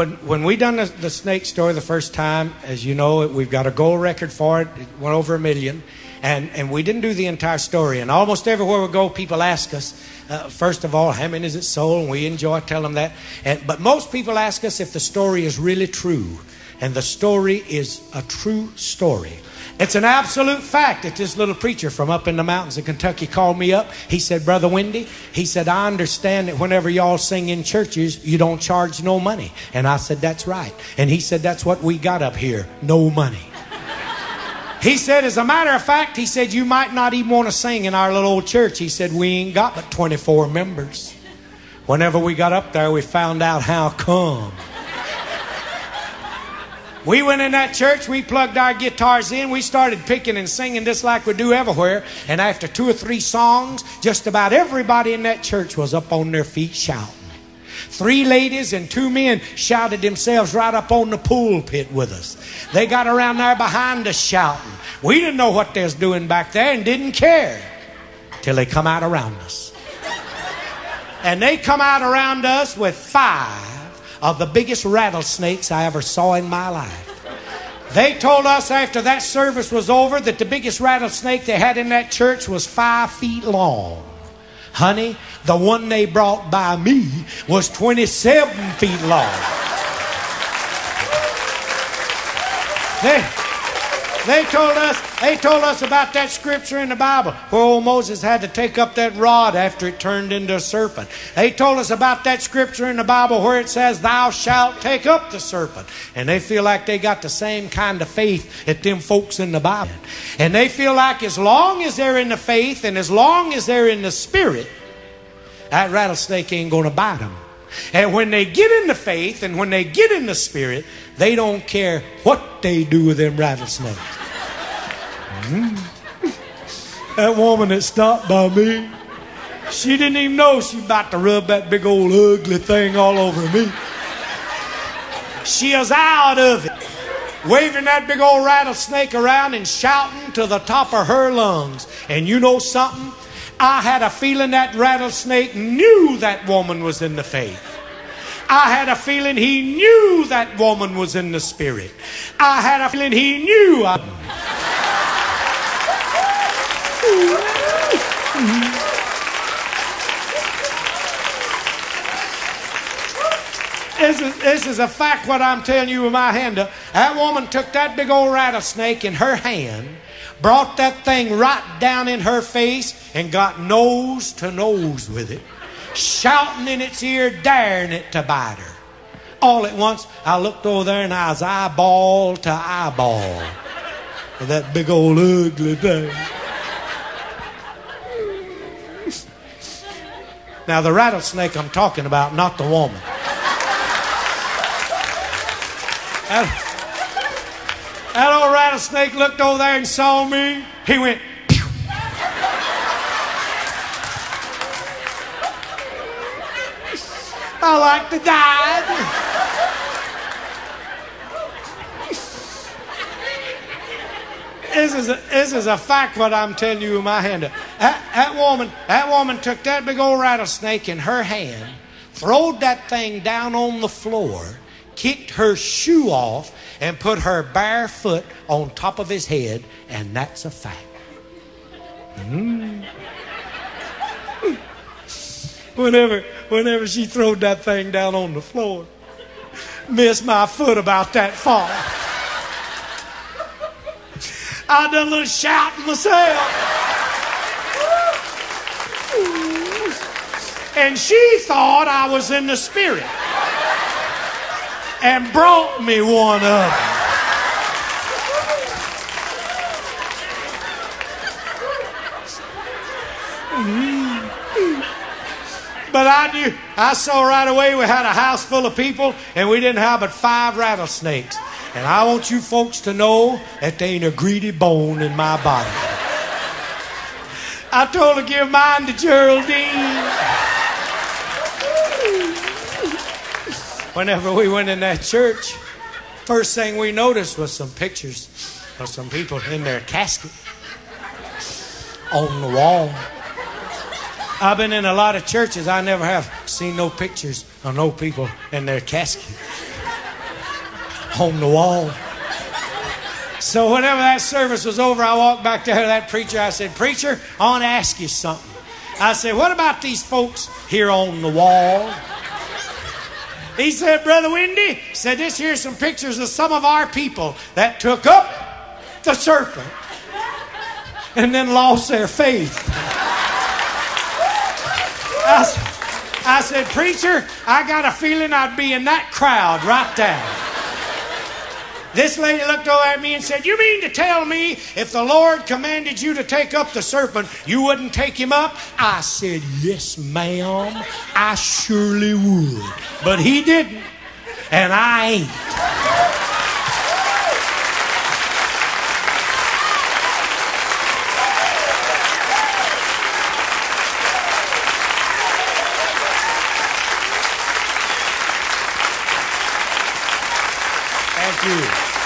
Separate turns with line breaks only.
when we done the snake story the first time, as you know, we've got a gold record for it. It went over 1 million. And we didn't do the entire story. And almost everywhere we go, people ask us, first of all, how many is it sold? And we enjoy telling them that. But most people ask us if the story is really true. And the story is a true story. It's an absolute fact that this little preacher from up in the mountains of Kentucky called me up. He said, Brother Wendy, he said, I understand that whenever y'all sing in churches, you don't charge no money. And I said, that's right. And he said, that's what we got up here, no money. He said, as a matter of fact, he said, you might not even want to sing in our little old church. He said, we ain't got but 24 members. Whenever we got up there, we found out how come. We went in that church, we plugged our guitars in, we started picking and singing just like we do everywhere. And after 2 or 3 songs, just about everybody in that church was up on their feet shouting. 3 ladies and 2 men shouted themselves right up on the pulpit with us. They got around there behind us shouting. We didn't know what they was doing back there and didn't care till they come out around us. And they come out around us with 5 of the biggest rattlesnakes I ever saw in my life. They told us after that service was over that the biggest rattlesnake they had in that church was 5 feet long. Honey, the one they brought by me was 27 feet long. They told us about that scripture in the Bible where old Moses had to take up that rod after it turned into a serpent. They told us about that scripture in the Bible where it says, thou shalt take up the serpent. And they feel like they got the same kind of faith that them folks in the Bible. And they feel like as long as they're in the faith and as long as they're in the spirit, that rattlesnake ain't going to bite them. And when they get in the faith and when they get in the spirit, they don't care what they do with them rattlesnakes. That woman that stopped by me, she didn't even know she about to rub that big old ugly thing all over me. She was out of it, waving that big old rattlesnake around and shouting to the top of her lungs. And you know something? I had a feeling that rattlesnake knew that woman was in the faith. I had a feeling he knew that woman was in the spirit. I had a feeling he knew. This is a fact what I'm telling you with my hand up. That woman took that big old rattlesnake in her hand, brought that thing right down in her face and got nose to nose with it, shouting in its ear, daring it to bite her. All at once, I looked over there and I was eyeball to eyeball with that big old ugly thing. Now, the rattlesnake I'm talking about, not the woman. That old rattlesnake looked over there and saw me. He went, pew. I like to die. This is a fact what I'm telling you in my hand. That woman took that big old rattlesnake in her hand, throwed that thing down on the floor, kicked her shoe off, and put her bare foot on top of his head, and that's a fact. Whenever she throwed that thing down on the floor, missed my foot about that far. I done a little shouting myself. And she thought I was in the spirit and brought me one of them. But I saw right away we had a house full of people and we didn't have but 5 rattlesnakes. And I want you folks to know that there ain't a greedy bone in my body. I told her to give mine to Geraldine. Whenever we went in that church, first thing we noticed was some pictures of some people in their casket on the wall. I've been in a lot of churches. I never have seen no pictures of no people in their casket. on the wall. So whenever that service was over, I walked back to that preacher. I said, "Preacher, I want to ask you something." I said, "What about these folks here on the wall?" He said, "Brother Wendy," said, "this here's some pictures of some of our people that took up the serpent and then lost their faith." I said, "Preacher, I got a feeling I'd be in that crowd right there." This lady looked over at me and said, "You mean to tell me if the Lord commanded you to take up the serpent, you wouldn't take him up?" I said, "Yes, ma'am, I surely would." But he didn't, and I ain't. Thank you.